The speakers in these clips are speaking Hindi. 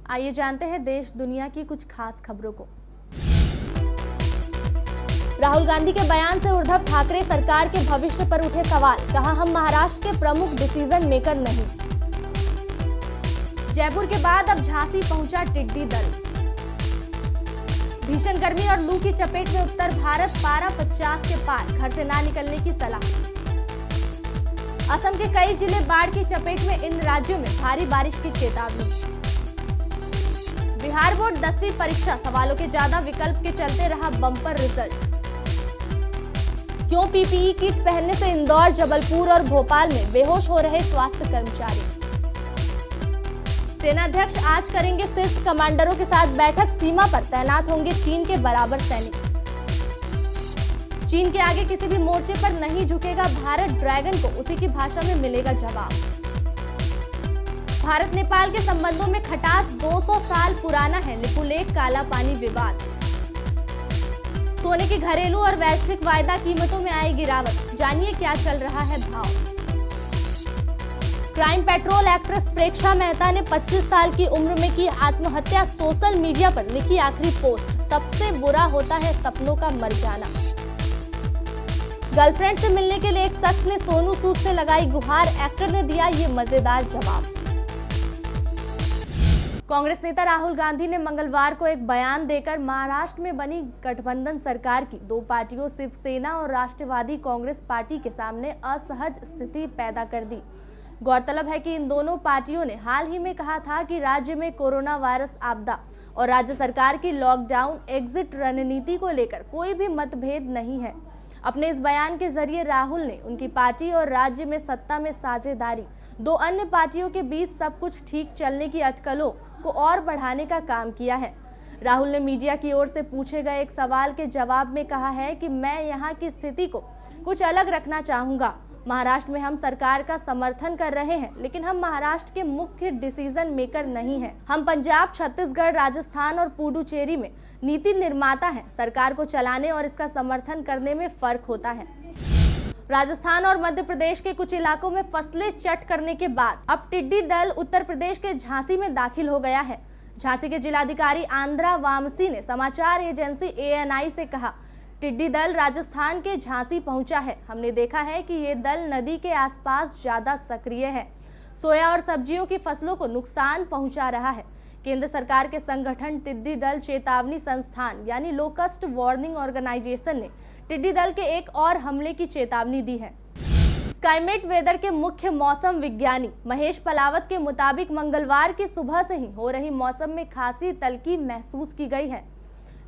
आइए जानते हैं देश दुनिया की कुछ खास खबरों को। राहुल गांधी के बयान से उद्धव ठाकरे सरकार के भविष्य पर उठे सवाल, कहा हम महाराष्ट्र के प्रमुख डिसीजन मेकर नहीं। जयपुर के बाद अब झांसी पहुंचा टिड्डी दल। भीषण गर्मी और लू की चपेट में उत्तर भारत, पारा 50 के पार, घर से ना निकलने की सलाह। असम के कई जिले बाढ़ की चपेट में, इन राज्यों में भारी बारिश की चेतावनी। बिहार बोर्ड 10वीं परीक्षा, सवालों के ज्यादा विकल्प के चलते रहा बम्पर रिजल्ट। क्यों पीपीई किट पहनने से इंदौर, जबलपुर और भोपाल में बेहोश हो रहे स्वास्थ्य कर्मचारी। सेनाध्यक्ष आज करेंगे शीर्ष कमांडरों के साथ बैठक, सीमा पर तैनात होंगे चीन के बराबर सैनिक। चीन के आगे किसी भी मोर्चे पर नहीं झुकेगा भारत, ड्रैगन को उसी की भाषा में मिलेगा जवाब। भारत नेपाल के संबंधों में खटास 200 साल पुराना है, लिपुलेख काला पानी विवाद। सोने की घरेलू और वैश्विक वायदा कीमतों में आई गिरावट, जानिए क्या चल रहा है भाव। क्राइम पेट्रोल एक्ट्रेस प्रेक्षा मेहता ने 25 साल की उम्र में की आत्महत्या, सोशल मीडिया पर लिखी आखिरी पोस्ट, सबसे बुरा होता है सपनों का मर जाना। गर्लफ्रेंड से मिलने के लिए एक शख्स ने सोनू सूद से लगाई गुहार, एक्टर ने दिया ये मजेदार जवाब। कांग्रेस नेता राहुल गांधी ने मंगलवार को एक बयान देकर महाराष्ट्र में बनी गठबंधन सरकार की दो पार्टियों शिवसेना और राष्ट्रवादी कांग्रेस पार्टी के सामने असहज स्थिति पैदा कर दी। गौरतलब है कि इन दोनों पार्टियों ने हाल ही में कहा था कि राज्य में कोरोना वायरस आपदा और राज्य सरकार की लॉकडाउन एग्जिट रणनीति को लेकर कोई भी मतभेद नहीं है। अपने इस बयान के जरिए राहुल ने उनकी पार्टी और राज्य में सत्ता में साझेदारी दो अन्य पार्टियों के बीच सब कुछ ठीक चलने की अटकलों को और बढ़ाने का काम किया है। राहुल ने मीडिया की ओर से पूछे गए एक सवाल के जवाब में कहा है कि मैं यहाँ की स्थिति को कुछ अलग रखना चाहूंगा। महाराष्ट्र में हम सरकार का समर्थन कर रहे हैं, लेकिन हम महाराष्ट्र के मुख्य डिसीजन मेकर नहीं हैं। हम पंजाब, छत्तीसगढ़, राजस्थान और पुडुचेरी में नीति निर्माता हैं। सरकार को चलाने और इसका समर्थन करने में फर्क होता है। राजस्थान और मध्य प्रदेश के कुछ इलाकों में फसलें चट करने के बाद अब टिड्डी दल उत्तर प्रदेश के झांसी में दाखिल हो गया है। झांसी के जिलाधिकारी आंद्रा वामसी ने समाचार एजेंसी ANI से कहा, टिड्डी दल राजस्थान के झांसी पहुंचा है। हमने देखा है कि ये दल नदी के आसपास ज्यादा सक्रिय है, सोया और सब्जियों की फसलों को नुकसान पहुंचा रहा है। केंद्र सरकार के संगठन टिड्डी दल चेतावनी संस्थान यानी लोकस्ट वार्निंग ऑर्गेनाइजेशन ने टिड्डी दल के एक और हमले की चेतावनी दी है। स्काईमेट वेदर के मुख्य मौसम विज्ञानी महेश पलावत के मुताबिक मंगलवार की सुबह से ही हो रही मौसम में खासी तल्खी महसूस की गई है।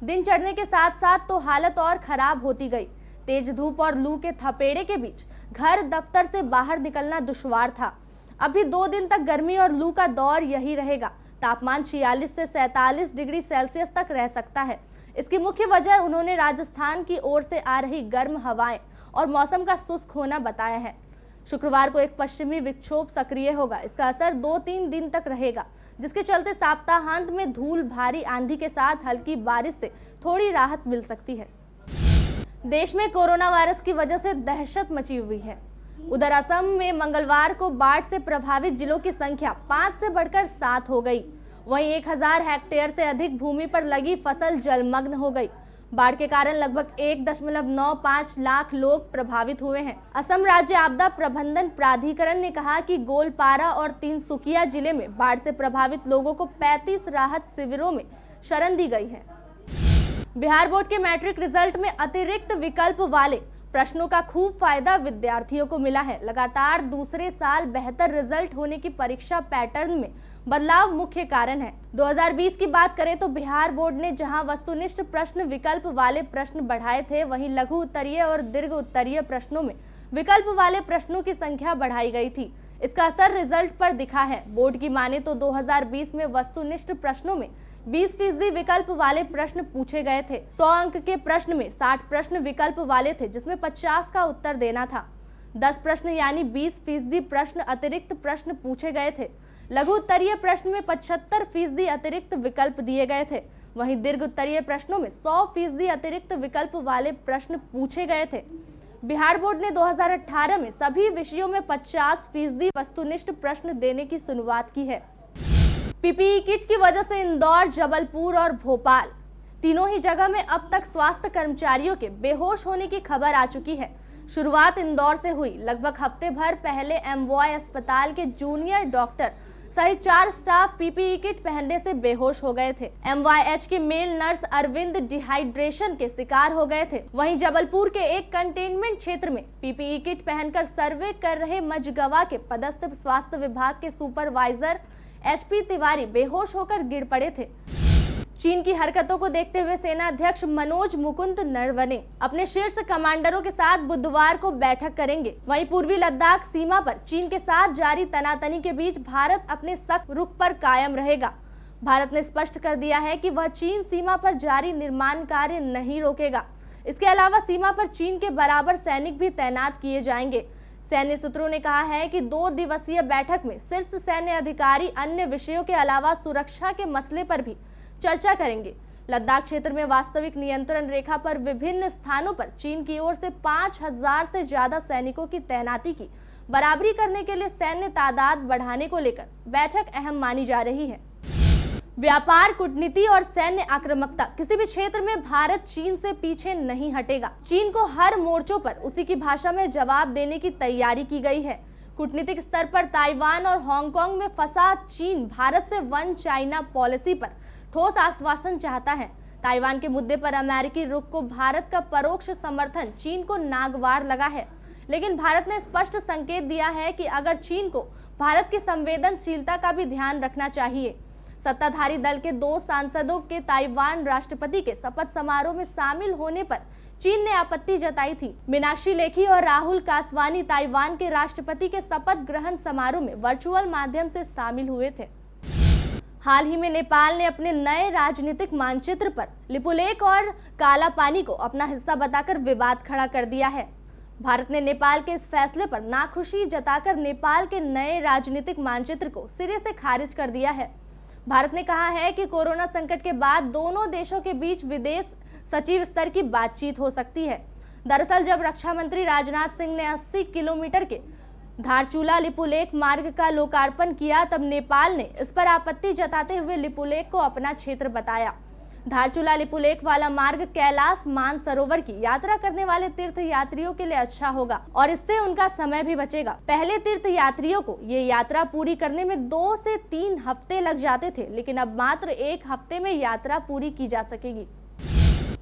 दिन चढ़ने के साथ साथ तो हालत और खराब होती गई। तेज धूप और लू के थपेड़े के बीच घर दफ्तर से बाहर निकलना दुश्वार था। अभी 2 दिन तक गर्मी और लू का दौर यही रहेगा। तापमान 46 से 47 डिग्री सेल्सियस तक रह सकता है। इसकी मुख्य वजह उन्होंने राजस्थान की ओर से आ रही गर्म हवाएं और मौसम का शुष्क होना बताया है। शुक्रवार को एक पश्चिमी विक्षोभ सक्रिय होगा। इसका असर 2-3 दिन तक रहेगा, जिसके चलते सप्ताहांत में धूल भारी आंधी के साथ हल्की बारिश से थोड़ी राहत मिल सकती है। देश में कोरोना वायरस की वजह से दहशत मची हुई है। उधर असम में मंगलवार को बाढ़ से प्रभावित जिलों की संख्या 5 से बढ़कर 7 हो गई। वहीं 1000 हेक्टेयर से अधिक भूमि पर लगी फसल जलमग्न हो गई। बाढ़ के कारण लगभग 1.95 लाख लोग प्रभावित हुए हैं। असम राज्य आपदा प्रबंधन प्राधिकरण ने कहा कि गोलपारा और तिनसुकिया जिले में बाढ़ से प्रभावित लोगों को 35 राहत शिविरों में शरण दी गई है। बिहार बोर्ड के मैट्रिक रिजल्ट में अतिरिक्त विकल्प वाले प्रश्नों का खूब फायदा विद्यार्थियों को मिला है। लगातार दूसरे साल बेहतर रिजल्ट होने की परीक्षा पैटर्न में बदलाव मुख्य कारण है। 2020 की बात करें तो बिहार बोर्ड ने जहां वस्तुनिष्ठ प्रश्न विकल्प वाले प्रश्न बढ़ाए थे, वहीं लघु उत्तरीय और दीर्घ उत्तरीय प्रश्नों में विकल्प वाले प्रश्नों की संख्या बढ़ाई गई थी। इसका असर रिजल्ट पर दिखा है। बोर्ड की माने तो 2020 में वस्तुनिष्ठ प्रश्नों में 20% विकल्प वाले प्रश्न पूछे गए थे। 100 अंक के प्रश्न में 60 प्रश्न विकल्प वाले थे, जिसमें 50 का उत्तर देना था। 10 प्रश्न यानी 20% प्रश्न अतिरिक्त प्रश्न पूछे गए थे। लघु उत्तरीय प्रश्न में 75% अतिरिक्त विकल्प दिए गए थे। वहीं दीर्घ उत्तरीय प्रश्नों में 100% अतिरिक्त विकल्प वाले प्रश्न पूछे गए थे। बिहार बोर्ड ने 2018 में सभी विषयों में 50% वस्तुनिष्ठ प्रश्न देने की शुरुआत की है। पीपीई किट की वजह से इंदौर, जबलपुर और भोपाल तीनों ही जगह में अब तक स्वास्थ्य कर्मचारियों के बेहोश होने की खबर आ चुकी है। शुरुआत इंदौर से हुई। लगभग हफ्ते भर पहले एमवाय अस्पताल के जूनियर डॉक्टर सहित 4 स्टाफ पीपीई किट पहनने से बेहोश हो गए थे। एमवायएच के मेल नर्स अरविंद डिहाइड्रेशन के शिकार हो गए थे। वहीं जबलपुर के एक कंटेनमेंट क्षेत्र में पीपीई किट पहनकर सर्वे कर रहे मझगवा के पदस्थ स्वास्थ्य विभाग के सुपरवाइजर एचपी तिवारी बेहोश होकर गिर पड़े थे। चीन की हरकतों को देखते हुए सेना अध्यक्ष मनोज मुकुंद नरवणे अपने शीर्ष कमांडरों के साथ बुधवार को बैठक करेंगे। वहीं पूर्वी लद्दाख सीमा पर चीन के साथ जारी तनातनी के बीच भारत अपने सख्त रुख पर कायम रहेगा। भारत ने स्पष्ट कर दिया है कि वह चीन सीमा पर जारी निर्माण कार्य नहीं रोकेगा। इसके अलावा सीमा पर चीन के बराबर सैनिक भी तैनात किए जाएंगे। सैन्य सूत्रों ने कहा है कि 2 दिवसीय बैठक में शीर्ष सैन्य अधिकारी अन्य विषयों के अलावा सुरक्षा के मसले पर भी चर्चा करेंगे। लद्दाख क्षेत्र में वास्तविक नियंत्रण रेखा पर विभिन्न स्थानों पर चीन की ओर से 5000 से ज्यादा सैनिकों की तैनाती की बराबरी करने के लिए सैन्य तादाद बढ़ाने को लेकर बैठक अहम मानी जा रही है। व्यापार, कूटनीति और सैन्य आक्रामकता, किसी भी क्षेत्र में भारत चीन से पीछे नहीं हटेगा। चीन को हर मोर्चों पर उसी की भाषा में जवाब देने की तैयारी की गई है। कूटनीतिक स्तर पर ताइवान और हांगकांग में फंसा चीन भारत से वन चाइना पॉलिसी पर ठोस आश्वासन चाहता है। ताइवान के मुद्दे पर अमेरिकी रुख को भारत का परोक्ष समर्थन चीन को नागवार लगा है, लेकिन भारत ने स्पष्ट संकेत दिया है कि अगर चीन को भारत की संवेदनशीलता का भी ध्यान रखना चाहिए। सत्ताधारी दल के 2 सांसदों के ताइवान राष्ट्रपति के शपथ समारोह में शामिल होने पर चीन ने आपत्ति जताई थी। मीनाक्षी लेखी और राहुल कासवानी ताइवान के राष्ट्रपति के शपथ ग्रहण समारोह में वर्चुअल माध्यम से शामिल हुए थे। हाल ही में नेपाल ने अपने नए राजनीतिक मानचित्र पर लिपुलेख और काला पानी को अपना हिस्सा बताकर विवाद खड़ा कर दिया है। भारत ने नेपाल के इस फैसले पर नाखुशी जताकर नेपाल के नए राजनीतिक मानचित्र को सिरे से खारिज कर दिया है। भारत ने कहा है कि कोरोना संकट के बाद दोनों देशों के बीच विदेश सचिव स्तर की बातचीत हो सकती है। दरअसल जब रक्षा मंत्री राजनाथ सिंह ने 80 किलोमीटर के धारचूला लिपुलेख मार्ग का लोकार्पण किया, तब नेपाल ने इस पर आपत्ति जताते हुए लिपुलेख को अपना क्षेत्र बताया। धारचूला लिपुलेख वाला मार्ग कैलाश मानसरोवर की यात्रा करने वाले तीर्थ यात्रियों के लिए अच्छा होगा और इससे उनका समय भी बचेगा। पहले तीर्थ यात्रियों को ये यात्रा पूरी करने में 2 से 3 हफ्ते लग जाते थे, लेकिन अब मात्र 1 हफ्ते में यात्रा पूरी की जा सकेगी।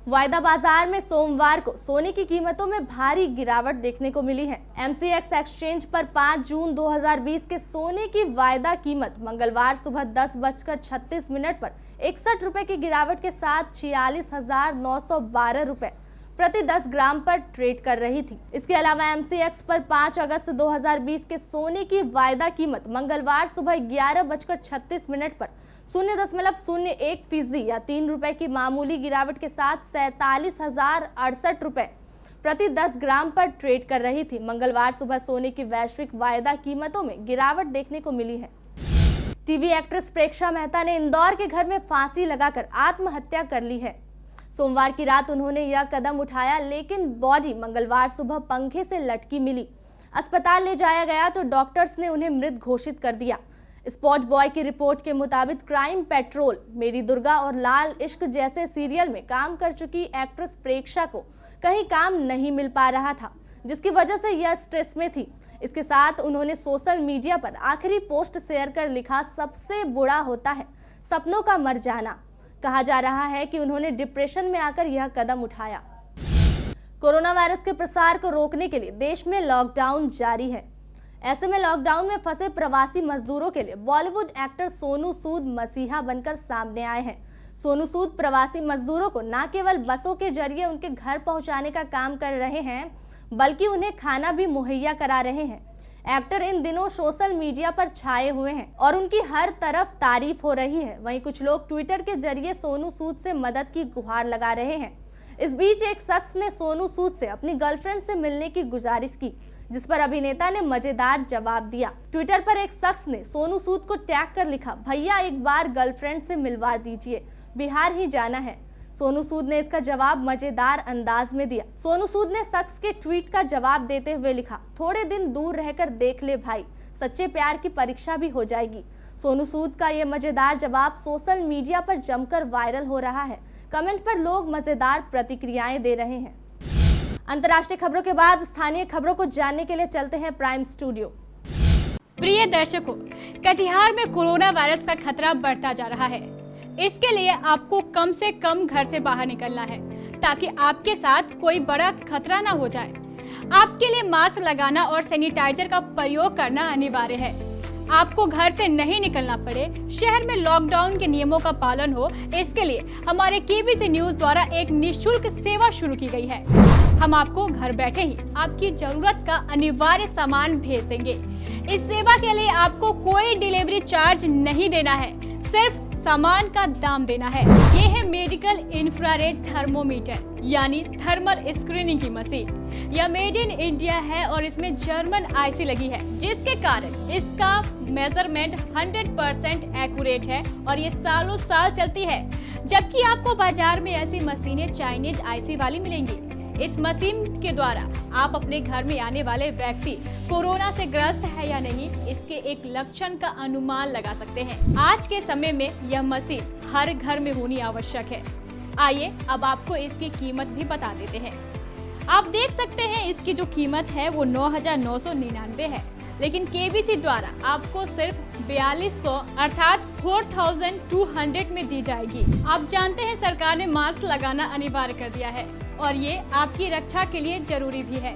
वायदा बाजार में सोमवार को सोने की कीमतों में भारी गिरावट देखने को मिली है। एमसीएक्स एक्सचेंज पर 5 जून 2020 के सोने की वायदा कीमत मंगलवार सुबह 10:36 पर 61 रुपए की गिरावट के साथ 46,912 रुपए प्रति 10 ग्राम पर ट्रेड कर रही थी। इसके अलावा एमसीएक्स पर 5 अगस्त 2020 के सोने की वायदा कीमत मंगलवार सुबह 11:36 पर 0.01% या 3 रुपए की मामूली गिरावट के साथ 47,068 रुपए प्रति 10 ग्राम पर ट्रेड कर रही थी। मंगलवार सुबह सोने की वैश्विक वायदा कीमतों में गिरावट देखने को मिली है। टीवी एक्ट्रेस प्रेक्षा मेहता ने इंदौर के घर में फांसी लगाकर आत्महत्या कर ली है। सोमवार की रात उन्होंने यह कदम उठाया, लेकिन बॉडी मंगलवार सुबह पंखे से लटकी मिली। अस्पताल ले जाया गया तो डॉक्टर्स ने उन्हें मृत घोषित कर दिया। स्पॉट बॉय की रिपोर्ट के मुताबिक क्राइम पेट्रोल, मेरी दुर्गा और लाल इश्क जैसे सीरियल में काम कर चुकी एक्ट्रेस प्रेक्षा को कहीं काम नहीं मिल पा रहा था, जिसकी वजह से यह स्ट्रेस में थी। इसके साथ उन्होंने सोशल मीडिया पर आखिरी पोस्ट शेयर कर लिखा, सबसे बुरा होता है सपनों का मर जाना। कहा जा रहा है कि उन्होंने डिप्रेशन में आकर यह कदम उठाया। कोरोना वायरस के प्रसार को रोकने के लिए देश में लॉकडाउन जारी है। ऐसे में लॉकडाउन में फंसे प्रवासी मजदूरों के लिए बॉलीवुड एक्टर सोनू सूद मसीहा बनकर सामने आए हैं। सोनू सूद प्रवासी मजदूरों को न केवल बसों के जरिए उनके घर पहुंचाने का काम कर रहे हैं, बल्कि उन्हें खाना भी मुहैया करा रहे हैं। एक्टर इन दिनों सोशल मीडिया पर छाए हुए हैं और उनकी हर तरफ तारीफ हो रही है। वहीं कुछ लोग ट्विटर के जरिए सोनू सूद से मदद की गुहार लगा रहे हैं। इस बीच एक शख्स ने सोनू सूद से अपनी गर्लफ्रेंड से मिलने की गुजारिश की, जिस पर अभिनेता ने मजेदार जवाब दिया। ट्विटर पर एक शख्स ने सोनू सूद को टैग कर लिखा, भैया एक बार गर्लफ्रेंड से मिलवा दीजिए, बिहार ही जाना है। सोनू सूद ने इसका जवाब मजेदार अंदाज में दिया। सोनू सूद ने शख्स के ट्वीट का जवाब देते हुए लिखा, थोड़े दिन दूर रहकर देख ले भाई, सच्चे प्यार की परीक्षा भी हो जाएगी। सोनू सूद का ये मजेदार जवाब सोशल मीडिया पर जमकर वायरल हो रहा है। कमेंट पर लोग मजेदार प्रतिक्रियाएं दे रहे हैं। अंतर्राष्ट्रीय खबरों के बाद स्थानीय खबरों को जानने के लिए चलते हैं प्राइम स्टूडियो। प्रिय दर्शकों, कटिहार में कोरोना वायरस का खतरा बढ़ता जा रहा है। इसके लिए आपको कम से कम घर से बाहर निकलना है ताकि आपके साथ कोई बड़ा खतरा ना हो जाए। आपके लिए मास्क लगाना और सैनिटाइजर का प्रयोग करना अनिवार्य है। आपको घर से नहीं निकलना पड़े, शहर में लॉकडाउन के नियमों का पालन हो, इसके लिए हमारे केबीसी न्यूज द्वारा एक निःशुल्क सेवा शुरू की गई है। हम आपको घर बैठे ही आपकी जरूरत का अनिवार्य सामान भेज देंगे। इस सेवा के लिए आपको कोई डिलीवरी चार्ज नहीं देना है, सिर्फ सामान का दाम देना है। ये है मेडिकल इंफ्रारेड थर्मोमीटर यानी थर्मल स्क्रीनिंग की मशीन। यह मेड इन इंडिया है और इसमें जर्मन आईसी लगी है, जिसके कारण इसका मेजरमेंट 100% एक्यूरेट है और ये सालों साल चलती है। जबकि आपको बाजार में ऐसी मशीनें चाइनीज आईसी वाली मिलेंगी। इस मशीन के द्वारा आप अपने घर में आने वाले व्यक्ति कोरोना से ग्रस्त है या नहीं, इसके एक लक्षण का अनुमान लगा सकते हैं। आज के समय में यह मशीन हर घर में होनी आवश्यक है। आइए अब आपको इसकी कीमत भी बता देते हैं। आप देख सकते हैं इसकी जो कीमत है वो 9,999 है, लेकिन केबीसी द्वारा आपको सिर्फ 4200 अर्थात 4200 में दी जाएगी। आप जानते हैं सरकार ने मास्क लगाना अनिवार्य कर दिया है और ये आपकी रक्षा के लिए जरूरी भी है।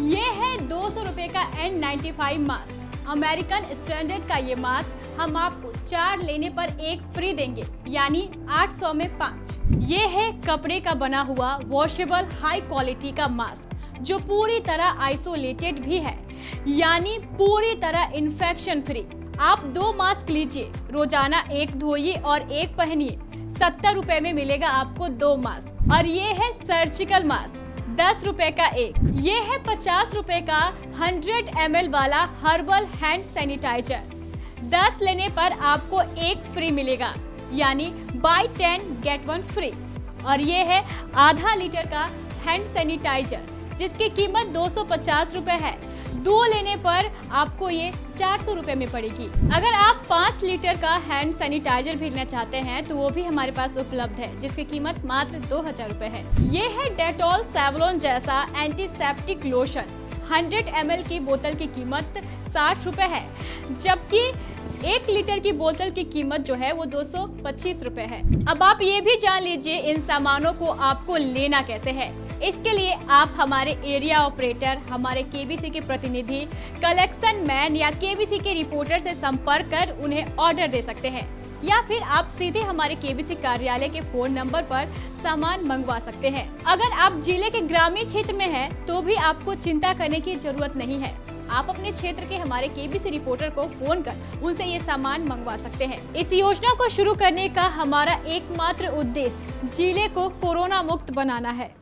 ये है 200 रुपए का N95 मास्क। अमेरिकन स्टैंडर्ड का ये मास्क हम आपको 4 लेने पर 1 फ्री देंगे, यानी 800 में 5। ये है कपड़े का बना हुआ वॉशेबल हाई क्वालिटी का मास्क, जो पूरी तरह आइसोलेटेड भी है, यानी पूरी तरह इन्फेक्शन फ्री। आप 2 मास्क लीजिए, रोजाना 1 धोइए और 1 पहनिए। 70 रुपए में मिलेगा आपको 2 मास्क। और ये है सर्जिकल मास्क, 10 रुपए का 1। ये है 50 रुपए का 100 ml वाला हर्बल हैंड सैनिटाइजर। 10 लेने पर आपको 1 फ्री मिलेगा, यानी बाय 10 गेट 1 फ्री। और ये है आधा लीटर का हैंड सैनिटाइजर, जिसकी कीमत 250 रुपए है। 2 लेने पर आपको ये 400 रुपए में पड़ेगी। अगर आप 5 लीटर का हैंड सैनिटाइजर भेजना चाहते हैं तो वो भी हमारे पास उपलब्ध है, जिसकी कीमत मात्र 2000 रुपए है। ये है डेटॉल सैवलॉन जैसा एंटीसेप्टिक लोशन। 100 ml की बोतल की कीमत 60 रुपए है, जबकि 1 लीटर की बोतल की कीमत जो है वो 225 रुपए है। अब आप ये भी जान लीजिए इन सामानों को आपको लेना कैसे है। इसके लिए आप हमारे एरिया ऑपरेटर, हमारे केबीसी के प्रतिनिधि, कलेक्शन मैन या केबीसी के रिपोर्टर से संपर्क कर उन्हें ऑर्डर दे सकते हैं, या फिर आप सीधे हमारे केबीसी कार्यालय के फोन नंबर पर सामान मंगवा सकते हैं। अगर आप जिले के ग्रामीण क्षेत्र में हैं, तो भी आपको चिंता करने की जरूरत नहीं है। आप अपने क्षेत्र के हमारे केबीसी रिपोर्टर को फोन कर उनसे ये सामान मंगवा सकते हैं। इस योजना को शुरू करने का हमारा एकमात्र उद्देश्य जिले को कोरोना मुक्त बनाना है।